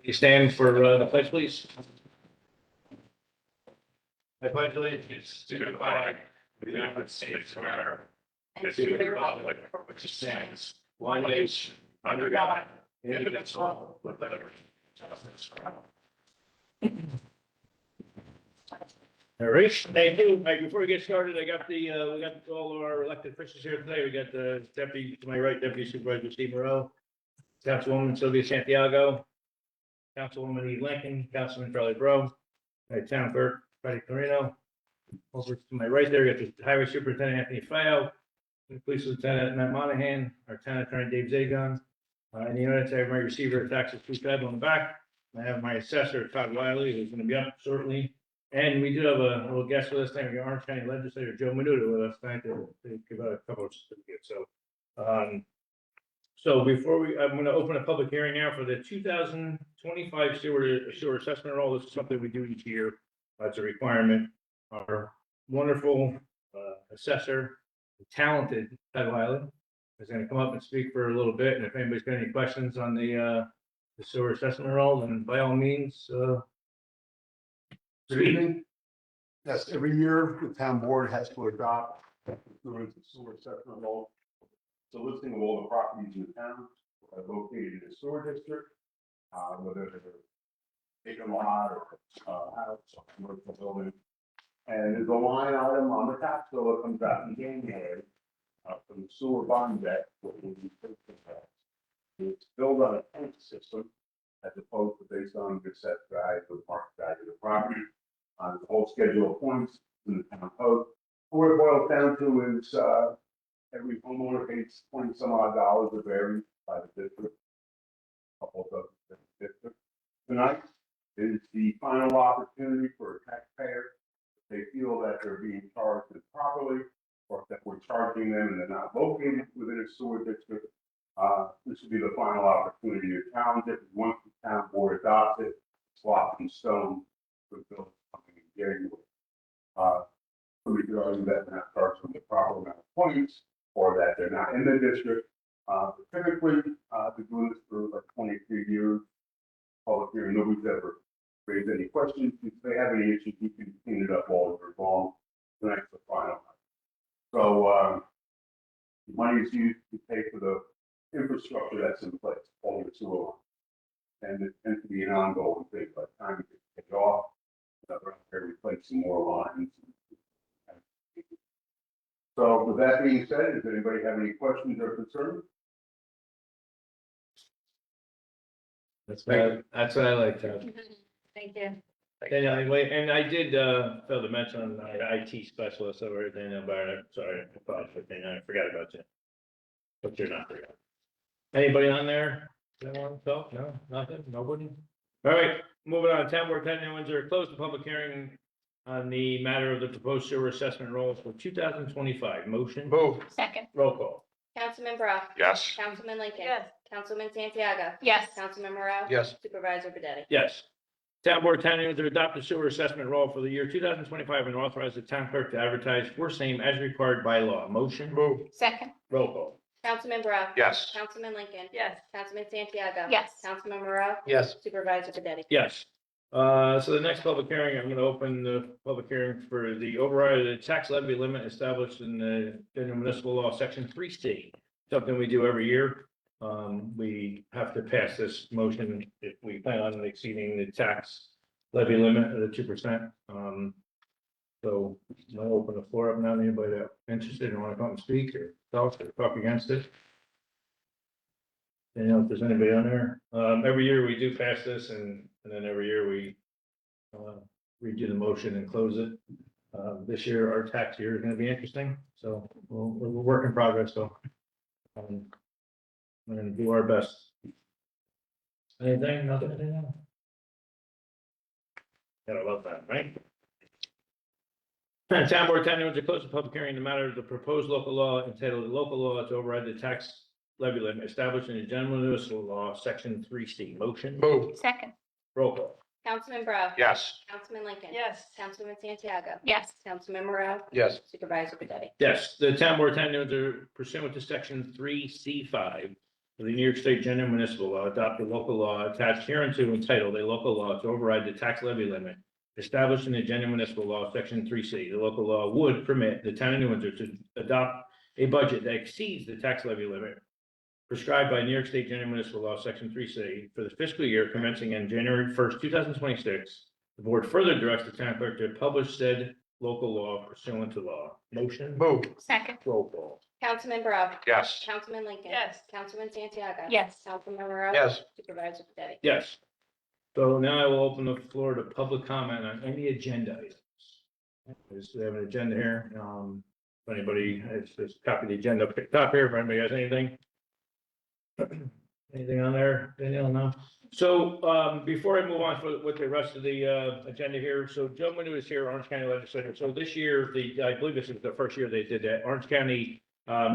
You stand for the pledge, please. I pledge allegiance to the flag of the United States of America and to the republic for which it stands, one nation, under God, indivisible, with liberty and justice for all. All right, thank you. All right, before we get started, we got all of our elected officials here today. We got the deputy to my right, Deputy Supervisor Steve Moreau, Councilwoman Sylvia Santiago, Councilwoman Eve Lincoln, Councilman Charlie Breaux, my town clerk, Freddie Carino. Over to my right there, we got the Highway Superintendent Anthony Fayol, the Police Lieutenant Matt Monahan, our Town Attorney Dave Zagon. In the units, I have my receiver of taxes, Bruce Fab, on the back. I have my assessor, Todd Wiley, who's going to be up shortly. And we do have a little guest with us tonight, our Orange County Legislator Joe Menudo with us tonight to give out a couple of certificates. So before I'm going to open a public hearing now for the 2025 sewer assessment roll. This is something we do each year. It's a requirement. Our wonderful assessor, talented Todd Wiley, is going to come up and speak for a little bit. And if anybody's got any questions on the sewer assessment roll, then by all means. Good evening. Yes, every year the town board has to adopt the sewer assessment roll. It's a listing of all the properties in the town located in the sewer district, whether they're vacant lot or house or commercial building. And there's a line item on the tax bill that comes out in January from the sewer bond debt. It's built on a tank system as opposed to based on the set value of the market value of the property. The whole schedule of points in the town code. What it boils down to is every homeowner pays 20 some odd dollars to vary by the district. Couple of those districts. Tonight is the final opportunity for a taxpayer. If they feel that they're being charged improperly, or that we're charging them and they're not located within a sewer district, this would be the final opportunity to challenge it. Once the town board adopts it, it's locked in stone for bill coming in January. We could argue that they're not charged with the proper amount of points, or that they're not in the district. Typically, been doing this for like 23 years. Public hearing, nobody's ever raised any questions. If they have any issues, you can clean it up all year long. Tonight's the final. So the money is used to pay for the infrastructure that's in place, all the sewer lines. And it tends to be an ongoing thing. By the time it gets paid off, they're replacing more lines. So with that being said, does anybody have any questions or concerns? That's what I like to. Thank you. Anyway, and I did fail to mention our IT specialist over at Daniel Barrett. Sorry, I forgot about you. But you're not there. Anybody on there? Anyone talk? No, nothing, nobody. All right, moving on. Town Board President Windsor closed the public hearing on the matter of the proposed sewer assessment rolls for 2025. Motion. Move. Second. Roll call. Councilman Brough. Yes. Councilman Lincoln. Yes. Councilman Santiago. Yes. Councilman Moreau. Yes. Supervisor Bedretti. Yes. Town Board to adopt the sewer assessment roll for the year 2025 and authorize the town clerk to advertise for same as required by law. Motion. Move. Second. Roll call. Councilman Brough. Yes. Councilman Lincoln. Yes. Councilman Santiago. Yes. Councilman Moreau. Yes. Supervisor Bedretti. Yes. So the next public hearing, I'm going to open the public hearing for the override of the tax levy limit established in the General Municipal Law, Section 3C. Something we do every year. We have to pass this motion if we plan on exceeding the tax levy limit of the 2%. So I'll open the floor up now. Anybody that's interested and want to come and speak or talk against it? You know, if there's anybody on there, every year we do pass this and then every year we redo the motion and close it. This year, our tax year is going to be interesting. So we're work in progress. So we're going to do our best. Anything? Nothing? Gotta love that, right? Town Board to close the public hearing in the matter of the proposed local law entitled the local law to override the tax levy limit established in the General Municipal Law, Section 3C. Motion. Move. Second. Roll call. Councilman Brough. Yes. Councilman Lincoln. Yes. Councilman Santiago. Yes. Councilman Moreau. Yes. Supervisor Bedretti. Yes, the town board pursuant to Section 3C5 of the New York State General Municipal Law, adopt a local law attached hereunto entitled a local law to override the tax levy limit established in the General Municipal Law, Section 3C. The local law would permit the town of New Windsor to adopt a budget that exceeds the tax levy limit prescribed by New York State General Municipal Law, Section 3C, for the fiscal year commencing on January 1st, 2026. The board further directs the town clerk to publish said local law pursuant to law. Motion? Move. Second. Roll call. Councilman Bro. Yes. Councilman Lincoln. Yes. Councilman Santiago. Yes. Councilman Rowe. Yes. Supervisor Pedetti. Yes. So now I will open the floor to public comment on any agenda items. We have an agenda here. If anybody has this copy of the agenda up at the top here, if anybody has anything. Anything on there, Danielle? No. So, before I move on with the rest of the, agenda here, so Joe Manu is here, Orange County Legislature. So this year, I believe this is the first year they did that. Orange County,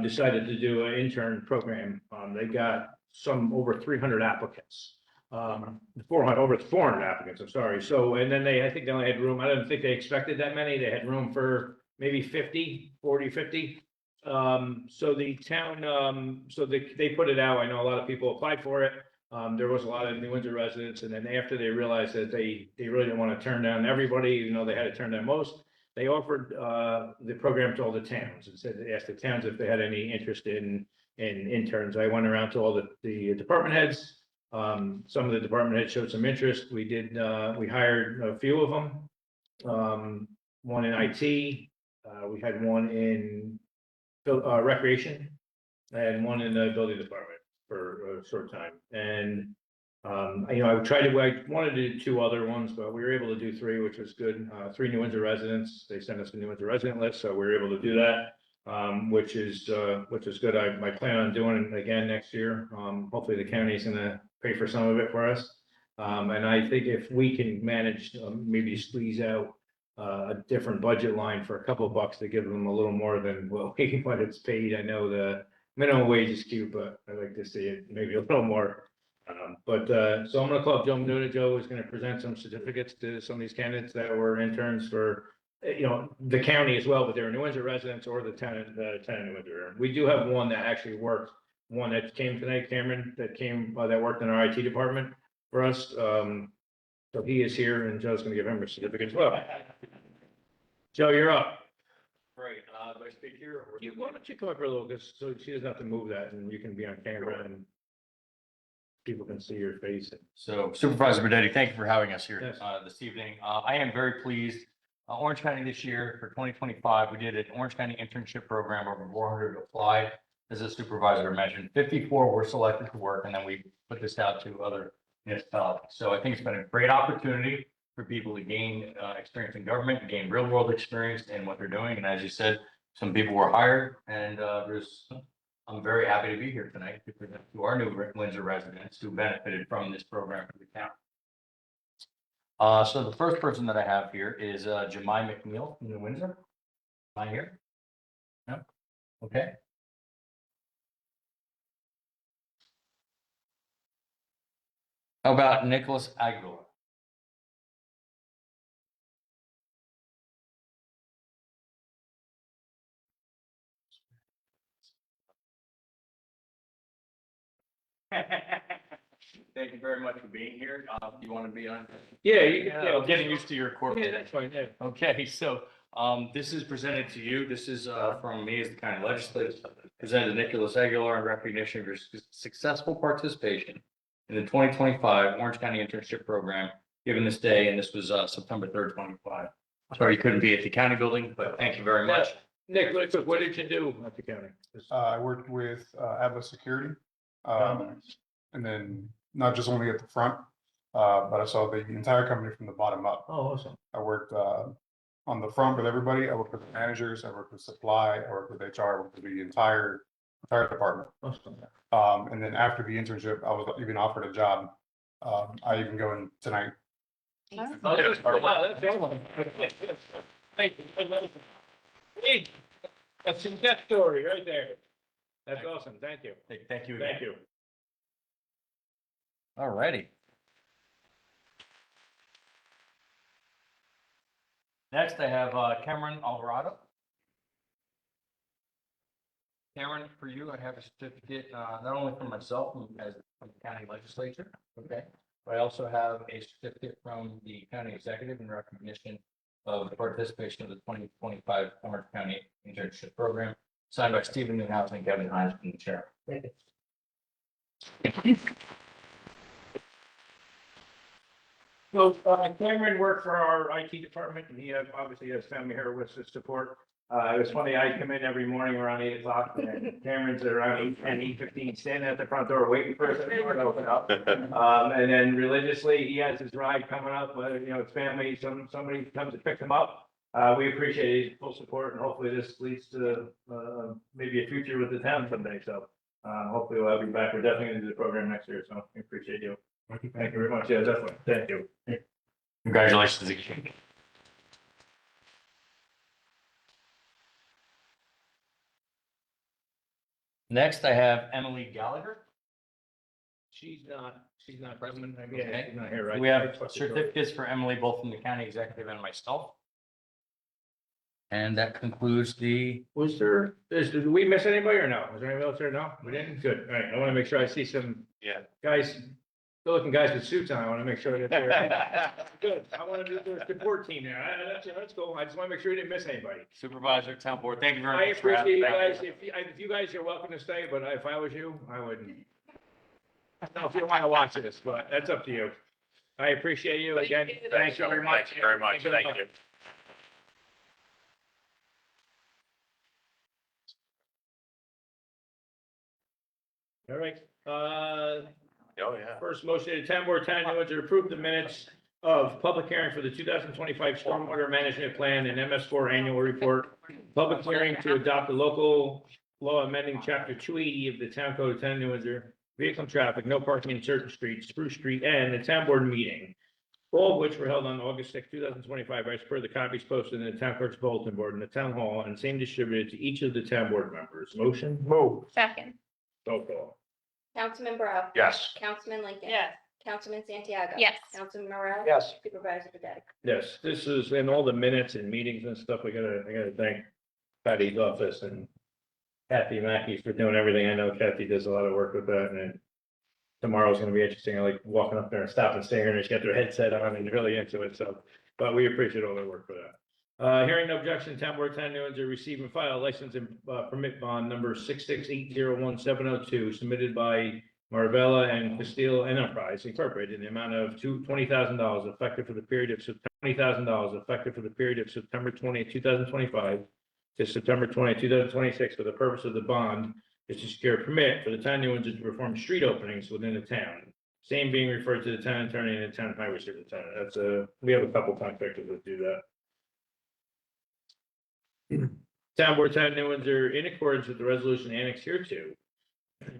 decided to do an intern program. They got over 300 applicants. 400, over 400 applicants, I'm sorry. So, and then I think they only had room, I don't think they expected that many. They had room for maybe 40, 50. So the town, so they put it out. I know a lot of people applied for it. There was a lot of New Windsor residents, and then after they realized that they really didn't want to turn down everybody, even though they had to turn down most, they offered, the program to all the towns and said, they asked the towns if they had any interest in interns. I went around to all the department heads. Some of the department heads showed some interest. We hired a few of them. One in IT, we had one in recreation, and one in the building department for a short time. And, I wanted to do 2 other ones, but we were able to do 3, which was good. 3 New Windsor residents. They sent us a New Windsor resident list, so we were able to do that. Which is good. I plan on doing it again next year. Hopefully the county's gonna pay for some of it for us. And I think if we can manage, maybe squeeze out a different budget line for a couple of bucks to give them a little more than what it's paid. I know the minimum wage is cute, but I'd like to see it maybe a little more. So I'm gonna call up Joe Menuda. Joe is gonna present some certificates to some of these candidates that were interns for, the county as well, but they're New Windsor residents or the town of New Windsor. We do have one that actually worked, one that came tonight, Cameron, that worked in our IT department for us. So he is here, and Joe's gonna give him a certificate as well. Joe, you're up. Great, do I speak here? Or- Why don't you come up here a little, so she doesn't have to move that, and you can be on camera and people can see your face. So Supervisor Bedetti, thank you for having us here Yes. this evening. I am very pleased. Orange County this year for 2025, we did an Orange County internship program. Over 400 applied. As a supervisor mentioned, 54 were selected to work, and then we put this out to other municipalities. So I think it's been a great opportunity for people to gain experience in government, gain real world experience in what they're doing. And as you said, some people were hired, and I'm very happy to be here tonight to present to our New Windsor residents who benefited from this program for the county. So the first person that I have here is Jemai McNeil from New Windsor. Am I here? No? Okay. How about Nicholas Aguilar? Thank you very much for being here. You want to be on? Yeah, you can. I'm getting used to your Yeah, corporate. that's fine, yeah. Okay, so this is presented to you. This is from me as the county legislator. Presented to Nicholas Aguilar in recognition of your successful participation in the 2025 Orange County Internship Program, given this day, and this was September 3rd, 25. Sorry you couldn't be at the county building, but thank you very much. Nick, what did you do at the county? I worked with Atlas Security. And then not just only at the front, but I saw the entire company from the bottom up. Oh, awesome. I worked on the front with everybody. I worked with the managers. I worked with supply. I worked with HR. I worked with the entire department. Awesome. And then after the internship, I was even offered a job. I even go in tonight. Oh, wow, that's awesome. Thank you. Hey, that's a success story right there. That's awesome. Thank you. Thank you again. Thank you. All righty. Next, I have Cameron Alvarado. Cameron, for you, I have a certificate, not only for myself as from the county legislature, okay? But I also have a certificate from the county executive in recognition of the participation of the 2025 Orange County Internship Program, signed by Stephen Newhouse and Kevin Hines from the chair. So Cameron worked for our IT department, and he obviously has family here with his support. It was funny, I come in every morning around 8 o'clock, and Cameron's around 8:10, 8:15, standing at the front door waiting for us to open up. And then religiously, he has his ride coming up, it's family, somebody comes and picks him up. We appreciate his full support, and hopefully this leads to maybe a future with the town someday, so hopefully we'll have you back. We're definitely gonna do the program next year, so we appreciate you. Thank you very much. Yeah, definitely. Thank you. Congratulations again. Next, I have Emily Gallagher. She's not present. Yeah, Okay. she's not here, right? We have certificates for Emily, both from the county executive and myself. And that concludes the, Did we miss anybody or no? Was there anybody else there? No, we didn't? Good. All right. I want to make sure I see some guys, good looking guys with suits on. I want to make sure that they're good. I want to do the support team there. That's cool. I just want to make sure we didn't miss anybody. supervisor, town board, thank you I very much for appreciate having you me. guys. If you guys are welcome to stay, but if I was you, I wouldn't. I don't know if you want to watch this, but that's up to you. I appreciate you again. Thank you very much. Thank you very much. Thank you. All right, Oh, yeah. first motion, the town board, town Windsor to approve the minutes of public hearing for the 2025 stormwater management plan and MS4 annual report. Public hearing to adopt the local law amending chapter 280 of the town code of town of New Windsor, vehicle traffic, no parking in certain streets, Spruce Street, and the town board meeting. All of which were held on August 6, 2025, as per the copies posted in the town clerk's bulletin board in the town hall and same distributed to each of the town board members. Motion? Move. Second. Roll call. Councilman Bro. Yes. Councilman Lincoln. Yes. Councilman Santiago. Yes. Councilman Morrell. Yes. Supervisor Pedetti. Yes, this is in all the minutes and meetings and stuff. I gotta thank Patty's office and Kathy Mackey for doing everything. I know Kathy does a lot of work with that, and tomorrow's gonna be interesting. I like walking up there and stopping, staring, and just get their headset on and really into it. So, but we appreciate all their work for that. Hearing no objection, town board, town New Windsor, receive and file license and permit bond number 668011702 submitted by Marvella and Castile Enterprise Incorporated in the amount of $20,000 effective for the period of $20,000 effective for the period of September 20th, 2025 to September 20th, 2026 for the purpose of the bond is to secure a permit for the town of New Windsor to perform street openings within the town. Same being referred to the town attorney and the town highway superintendent. That's we have a couple contractors that do that. Town board, town of New Windsor, in accordance with the resolution annexed hereto,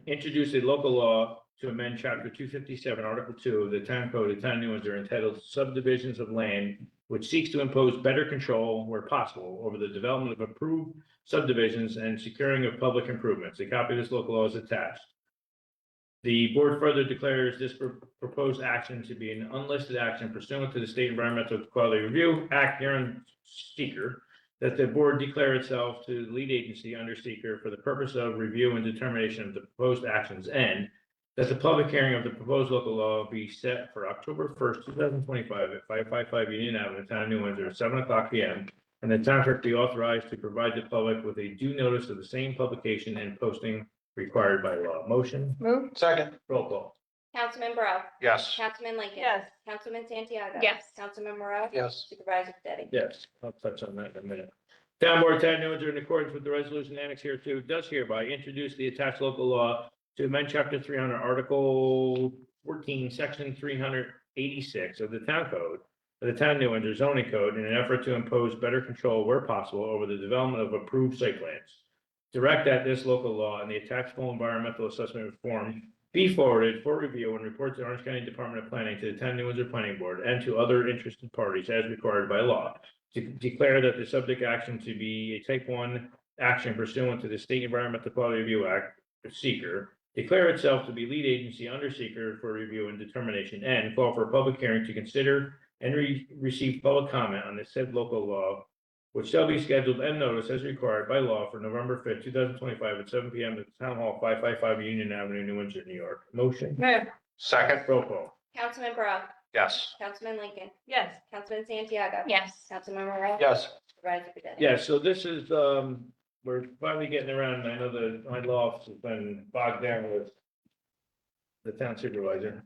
introduced a local law to amend chapter 257, article 2 of the town code of town of New Windsor entitled subdivisions of land, which seeks to impose better control where possible over the development of approved subdivisions and securing of public improvements. A copy of this local law is attached. The board further declares this proposed action to be an unlisted action pursuant to the State Environmental Quality Review Act here in seeker, that the board declare itself to the lead agency under seeker for the purpose of review and determination of the proposed actions, and that the public hearing of the proposed local law be set for October 1st, 2025 at 555 Union Avenue, town of New Windsor, at 7:00 p.m. And the town clerk be authorized to provide the public with a due notice of the same publication and posting required by law. Motion? Move. Second. Roll call. Councilman Bro. Yes. Councilman Lincoln. Yes. Councilman Santiago. Yes. Councilman Morrell. Yes. Supervisor Pedetti. Yes, I'll touch on that in a minute. Town board, town of New Windsor, in accordance with the resolution annexed here too, does hereby introduce the attached local law to amend chapter 300, article 14, section 386 of the town code of the town of New Windsor zoning code in an effort to impose better control where possible over the development of approved site plans. Direct that this local law and the attached full environmental assessment form be forwarded for review and report to the Orange County Department of Planning, to the town of New Windsor Planning Board, and to other interested parties as required by law. To declare that the subject action to be a type 1 action pursuant to the State Environmental Quality Review Act, seeker, declare itself to be lead agency under seeker for review and determination, and call for a public hearing to consider and receive public comment on the said local law which shall be scheduled and noticed as required by law for November 5th, 2025 at 7 PM at Town Hall, 555 Union Avenue, New Windsor, New York. Motion? Move. Second. Roll call. Councilman Rowe. Yes. Councilman Lincoln. Yes. Councilman Santiago. Yes. Councilman Morrow. Yes. Supervisor Pedetti. Yeah, so this is, we're finally getting around, and I know that my law office has been bogged down with the town supervisor.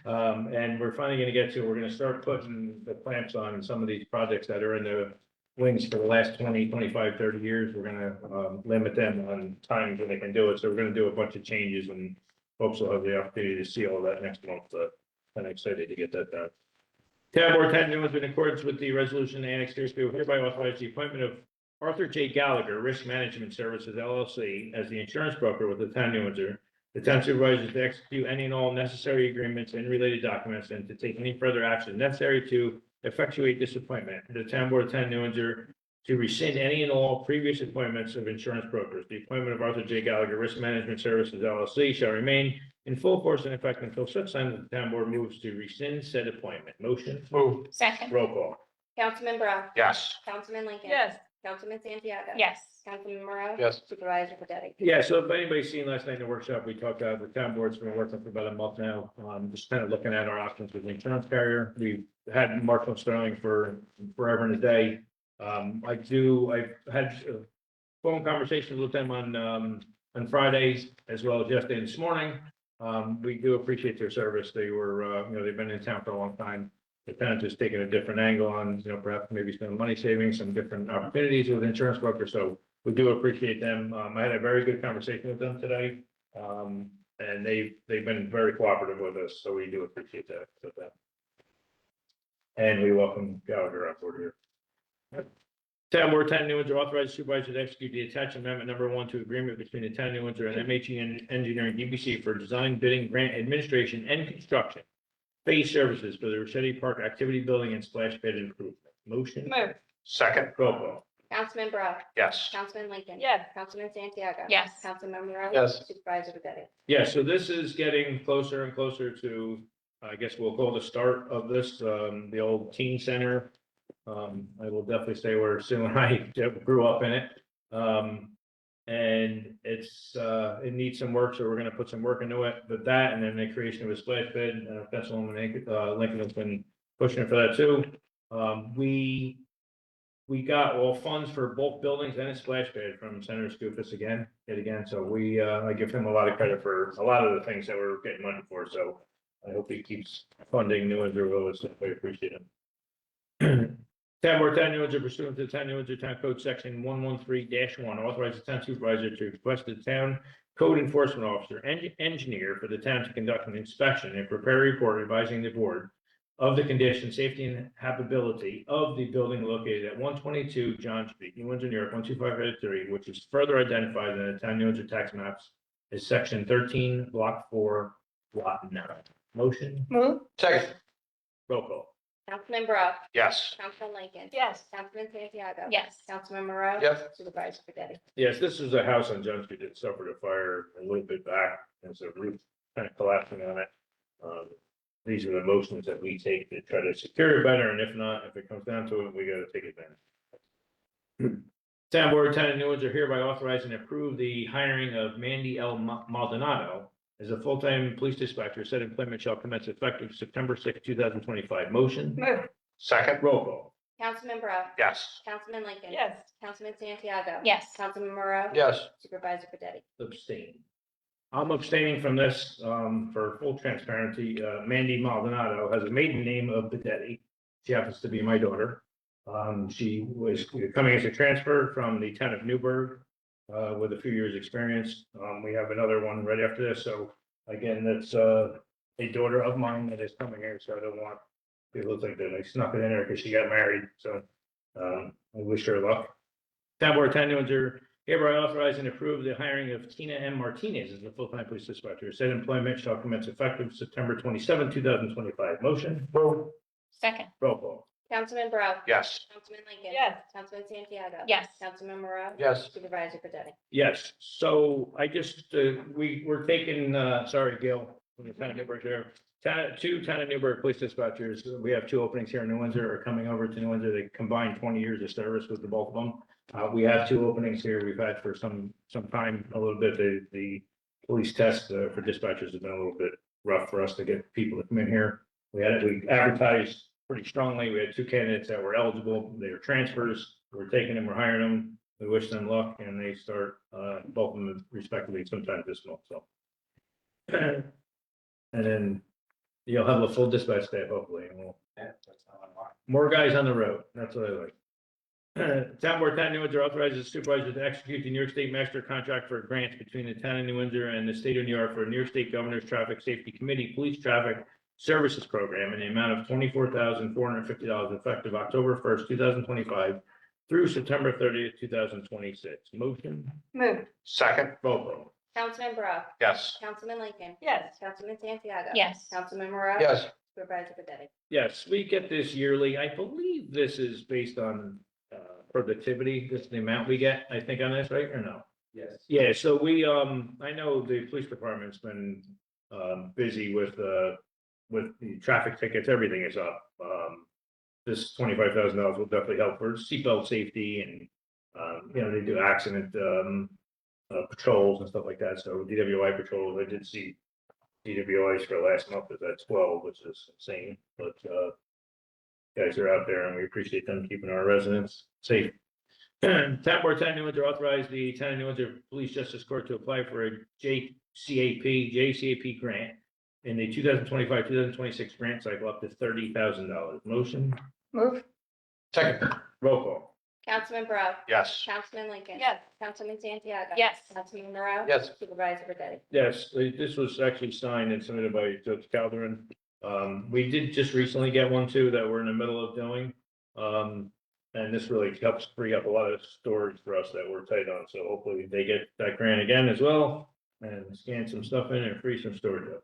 And we're finally gonna get to, we're gonna start putting the clamps on some of these projects that are in the wings for the last 20, 25, 30 years. We're gonna, limit them on times when they can do it. So we're gonna do a bunch of changes and folks will have the opportunity to see all that next month. I'm excited to get that done. Tab Board 10 new in accordance with the resolution annexed here, we hereby authorize the appointment of Arthur J. Gallagher, Risk Management Services LLC, as the insurance broker with the town of New Windsor. The town supervisor to execute any and all necessary agreements and related documents and to take any further action necessary to effectuate this appointment. The town board of 10 New Windsor to rescind any and all previous appointments of insurance brokers. The appointment of Arthur J. Gallagher Risk Management Services LLC shall remain in full force and effect until such time that the town board moves to rescind said appointment. Motion? Move. Second. Roll call. Councilman Rowe. Yes. Councilman Lincoln. Yes. Councilman Santiago. Yes. Councilman Morrow. Yes. Supervisor Pedetti. Yeah, so if anybody's seen last night in the workshop, we talked about the town board's been working for about a month now, just kind of looking at our options with the insurance carrier. We've had Marshall Sterling for forever and a day. I've had phone conversations with them on Fridays as well as yesterday and this morning. We do appreciate their service. They were, they've been in town for a long time. The town just taking a different angle on, perhaps maybe some money savings, some different opportunities with insurance brokers. So we do appreciate them. I had a very good conversation with them today. And they've been very cooperative with us, so we do appreciate that. And we welcome Gallagher on board here. Town Board 10 New Windsor authorized supervisor to execute the attached amendment number 1 to agreement between the town of New Windsor and MHE Engineering DBC for design, bidding, grant administration, and construction phase services for the Rossetti Park Activity Building and splash pad improvement. Motion? Move. Second. Roll call. Councilman Rowe. Yes. Councilman Lincoln. Yes. Councilman Santiago. Yes. Councilman Morrow. Yes. Supervisor Pedetti. Yeah, so this is getting closer and closer to, I guess we'll call the start of this, the old teen center. I will definitely say where Sue and I grew up in it. And it needs some work, so we're gonna put some work into it, but that, and then the creation of a splash pad, Lincoln has been pushing for that too. We got all funds for both buildings and a splash pad from Senator Scoofus yet again, so I give him a lot of credit for a lot of the things that we're getting money for, so I hope he keeps funding New Windsor Village, we appreciate him. Town Board 10 New Windsor pursuant to the Town New Windsor Town Code Section 113-1, authorize the town supervisor to request the town code enforcement officer and engineer for the town to conduct an inspection and prepare a report advising the board of the condition, safety, and habitability of the building located at 122 John Street, New Windsor, New York, 12583, which is further identified in the Town New Windsor tax maps as Section 13, Block 4, Lot 9. Motion? Move. Second. Roll call. Councilman Rowe. Yes. Councilman Lincoln. Yes. Councilman Santiago. Yes. Councilman Morrow. Yes. Supervisor Pedetti. Yes, this is a house on John Street that suffered a fire a little bit back, and so roof kind of collapsing on it. These are the motions that we take to try to secure it better, and if not, if it comes down to it, we gotta take advantage. Town Board of 10 of New Windsor hereby authorize and approve the hiring of Mandy L. Maldonado as a full-time police dispatcher. Said employment shall commence effective September 6, 2025. Motion? Move. Second. Roll call. Councilman Rowe. Yes. Councilman Lincoln. Yes. Councilman Santiago. Yes. Councilman Morrow. Yes. Supervisor Pedetti. Abstain. I'm abstaining from this, for full transparency. Mandy Maldonado has a maiden name of Bedetti. She happens to be my daughter. She was coming as a transfer from the town of Newburgh, with a few years' experience. We have another one right after this. So again, that's, a daughter of mine that is coming here. So I don't want people to think that I snuck it in there because she got married. So, I wish her luck. Town Board of 10 New Windsor hereby authorize and approve the hiring of Tina M. Martinez as the full-time police dispatcher. Said employment shall commence effective September 27, 2025. Motion? Move. Second. Roll call. Councilman Rowe. Yes. Councilman Lincoln. Yes. Councilman Santiago. Yes. Councilman Morrow. Yes. Supervisor Pedetti. Yes, so I just, we're taking, sorry, Gil, from the town of Newburgh there. Two town of Newburgh police dispatchers. We have two openings here in New Windsor are coming over to New Windsor. They combined 20 years of service with the both of them. We have two openings here. We've had for some time, a little bit, the police test for dispatchers has been a little bit rough for us to get people to come in here. We advertised pretty strongly. We had two candidates that were eligible. They were transfers. We're taking them, we're hiring them. We wish them luck and they start, both of them respectively sometime this month, so. And then you'll have a full dispatch staff hopefully, and we'll, more guys on the road. That's what I like. Town Board Town of New Windsor authorizes the supervisor to execute the New York State Master Contract for grants between the Town of New Windsor and the State of New York for New York State Governor's Traffic Safety Committee Police Traffic Services Program in the amount of $24,450 effective October 1st, 2025 through September 30th, 2026. Motion, Move. Second, roll call. Councilman Bro. yes. Councilman Lincoln. Yes. Councilman Santiago. Yes. Councilman Moreau. Yes. Supervisor Pedetti. Yes, we get this yearly. I believe this is based on productivity. This is the amount we get, I think, on this, right, or no? Yes. Yeah, so we, I know the police department's been busy with the traffic tickets. Everything is up. This $25,000 will definitely help for seatbelt safety and, you know, they do accident patrols and stuff like that. So DWI patrols, I did see DWIs for last month is at 12, which is insane, but guys are out there and we appreciate them keeping our residents safe. Town Board Town of New Windsor authorized the Town of New Windsor Police Justice Court to apply for a JCAP grant in the 2025-2026 grant cycle up to $30,000. Motion, Move. Second, roll call. Councilman Bro. yes. Councilman Lincoln. Yes. Councilman Santiago. Yes. Councilman Moreau. Yes. Supervisor Pedetti. Yes, this was actually signed and submitted by Judge Calderon. We did just recently get one too that we're in the middle of doing. And this really helps free up a lot of storage for us that we're tight on. So hopefully they get that grant again as well and scan some stuff in and free some storage up.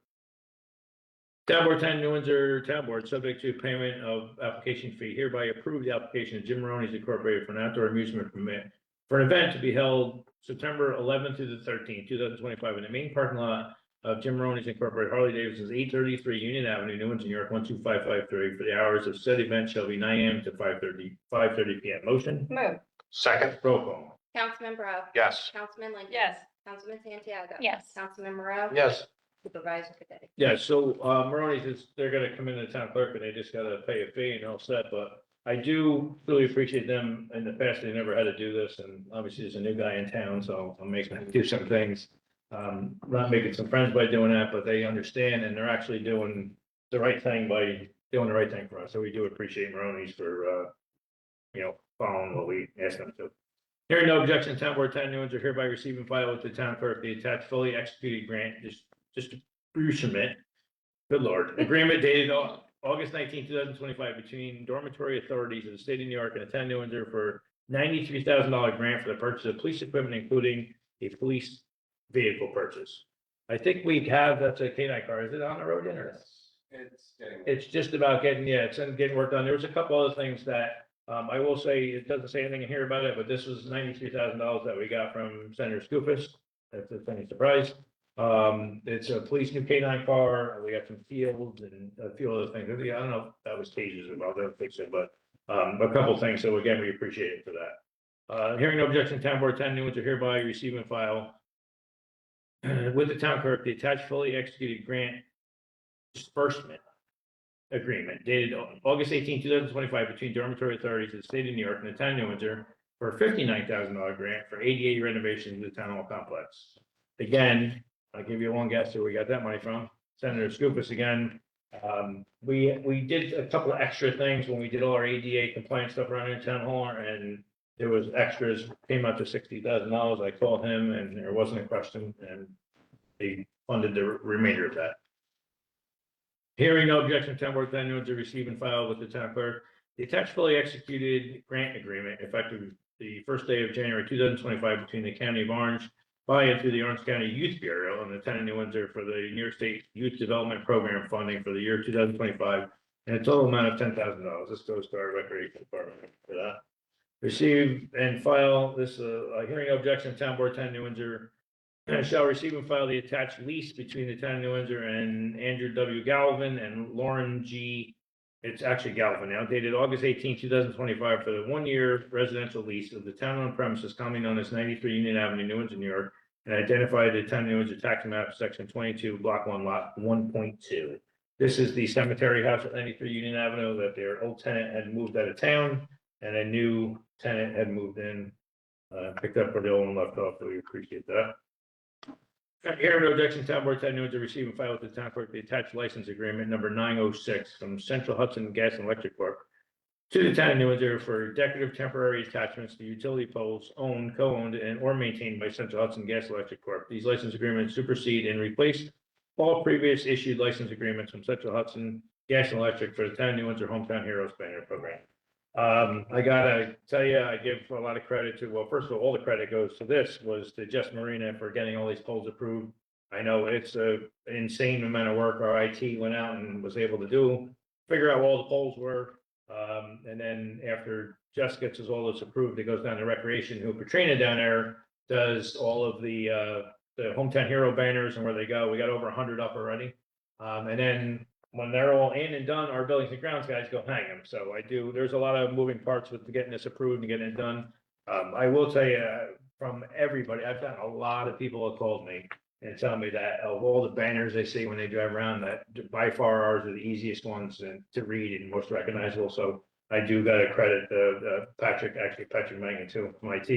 Town Board 10 New Windsor Town Board, subject to payment of application fee, hereby approve the application of Jim Maroney's Incorporated for an outdoor amusement permit for an event to be held September 11th to the 13th, 2025 in the main parking lot of Jim Maroney's Incorporated Harley Davidson's 833 Union Avenue, New Windsor, New York 12553. For the hours of said event shall be 9 a.m. to 5:30 p.m. Motion, Move. Second, roll call. Councilman Bro. yes. Councilman Lincoln. Yes. Councilman Santiago. Yes. Councilman Moreau. Yes. Supervisor Pedetti. Yeah, so Maroney's is, they're gonna come in the town clerk and they just gotta pay a fee and all set, but I do really appreciate them. In the past, they never had to do this, and obviously there's a new guy in town, so I'm making them do some things. Not making some friends by doing that, but they understand and they're actually doing the right thing by doing the right thing for us. So we do appreciate Maroney's for, you know, following what we asked them to. Hearing no objection, Town Board 10 New Windsor hereby receive and file with the town clerk the attached fully executed grant, just to submit. Good Lord, agreement dated August 19, 2025 between dormitory authorities of the state of New York and the town of New Windsor for $93,000 grant for the purchase of police equipment, including a police vehicle purchase. I think we have, that's a K-9 car. Is it on the road yet or? It's just about getting, yeah, it's getting work done. There was a couple other things that, I will say, it doesn't say anything in here about it, but this was $93,000 that we got from Senator Scoofus. That's any surprise. It's a police new K-9 car. We got some fields and a few other things. I don't know if that was cages about that, fix it, but a couple things. So again, we appreciate it for that. Hearing no objection, Town Board 10 New Windsor hereby receive and file with the town clerk the attached fully executed grant disbursement agreement dated August 18, 2025 between dormitory authorities of the state of New York and the town of New Windsor for a $59,000 grant for ADA renovations of the town hall complex. Again, I'll give you one guess where we got that money from. Senator Scoofus again. We did a couple of extra things when we did all our ADA compliance stuff around in town hall, and there was extras, came out to $60,000. I called him and there wasn't a question, and they funded the remainder of that. Hearing no objection, Town Board 10 New Windsor receive and file with the town clerk the attached fully executed grant agreement effective the first day of January 2025 between the County of Orange by and through the Orange County Youth Bureau and the town of New Windsor for the New York State Youth Development Program funding for the year 2025 and a total amount of $10,000. This goes to our recreation department for that. Receive and file this, hearing no objection, Town Board 10 New Windsor shall receive and file the attached lease between the town of New Windsor and Andrew W. Galvin and Lauren G. It's actually Galvin now, dated August 18, 2025, for the 1-year residential lease of the town-owned premises commonly known as 93 Union Avenue, New Windsor, New York, and identified the town of New Windsor tax map, section 22, block 1, lot 1.2. This is the cemetery house at 93 Union Avenue that their old tenant had moved out of town, and a new tenant had moved in, picked up where the old one left off, so we appreciate that. Hearing no objection, town board ten to receive and file with the town clerk the attached license agreement number 906 from Central Hudson Gas and Electric Corp. To the town of New Windsor for decorative temporary attachments to utility poles owned, co-owned, and or maintained by Central Hudson Gas and Electric Corp. These license agreements supersede and replace all previous issued license agreements from Central Hudson Gas and Electric for the town of New Windsor Hometown Heroes Banner Program. I gotta tell you, I give a lot of credit to, well, first of all the credit goes to this, was to Jess Marina for getting all these polls approved. I know it's a insane amount of work our IT went out and was able to do, figure out what all the polls were. And then after Jess gets us all this approved, it goes down to Recreation, who Katrina down there does all of the Hometown Hero banners and where they go. We got over 100 up already. And then when they're all in and done, our buildings and grounds guys go hang them. So there's a lot of moving parts with getting this approved and getting it done. I will tell you from everybody, I've got a lot of people have called me and tell me that of all the banners they see when they drive around, that by far ours are the easiest ones to read and most recognizable. So I do got to credit Patrick Mangan too, from IT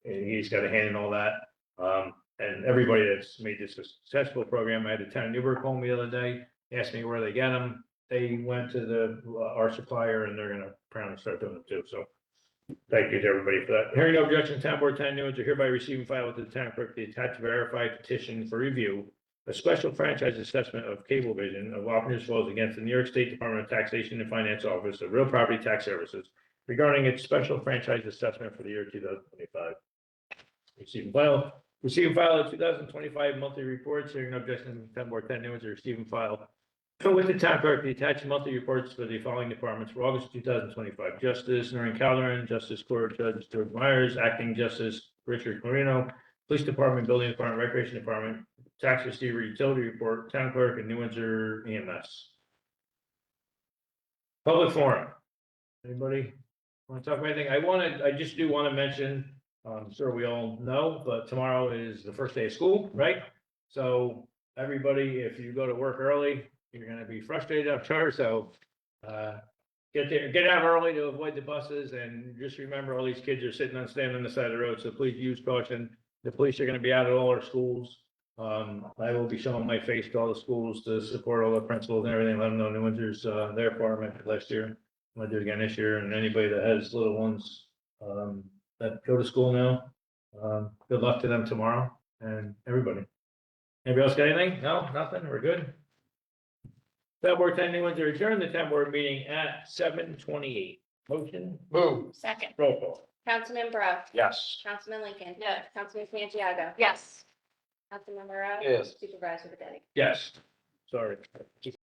he's got a hand in all that. And everybody that's made this a successful program. I had a town of Newburgh call me the other day, asked me where they get them. They went to our supplier and they're going to apparently start doing it too. So thank you to everybody for that. Hearing no objection, town board 10 New Windsor hereby receive and file with the town clerk the attached verified petition for review, a special franchise assessment of Cablevision of Wappingers Falls against the New York State Department of Taxation and Finance Office of Real Property Tax Services regarding its special franchise assessment for the year 2025. Receive and file. Receive and file the 2025 monthly reports. Hearing no objection, town board 10 New Windsor receive and file with the town clerk the attached monthly reports for the following departments for August 2025. Justice Noreen Calderon, Justice Court Judge George Myers, Acting Justice Richard Clarino, Police Department, Building Department, Recreation Department, Tax Receiver, Utility Report, Town Clerk, and New Windsor EMS. Public forum. Anybody want to talk about anything? I just do want to mention, I'm sure we all know, but tomorrow is the first day of school, right? So everybody, if you go to work early, you're gonna be frustrated, I'm sure, so get out early to avoid the buses, and just remember all these kids are standing on the side of the road, so please use caution. The police are gonna be out at all our schools. I will be showing my face to all the schools to support all the principals and everything, let them know New Windsor's there for them last year. I'm gonna do it again this year, and anybody that has little ones that go to school now, good luck to them tomorrow, and everybody. Anybody else got anything? No, nothing, we're good. Town board 10 New Windsor adjourn the town board meeting at 7:28. Motion, Move. Second. roll call. Councilman Bro. Yes. Councilman Lincoln. Yes. Councilman Santiago. Yes. Councilman Rowe. Yes. Supervisor Pedetti. Yes. Sorry.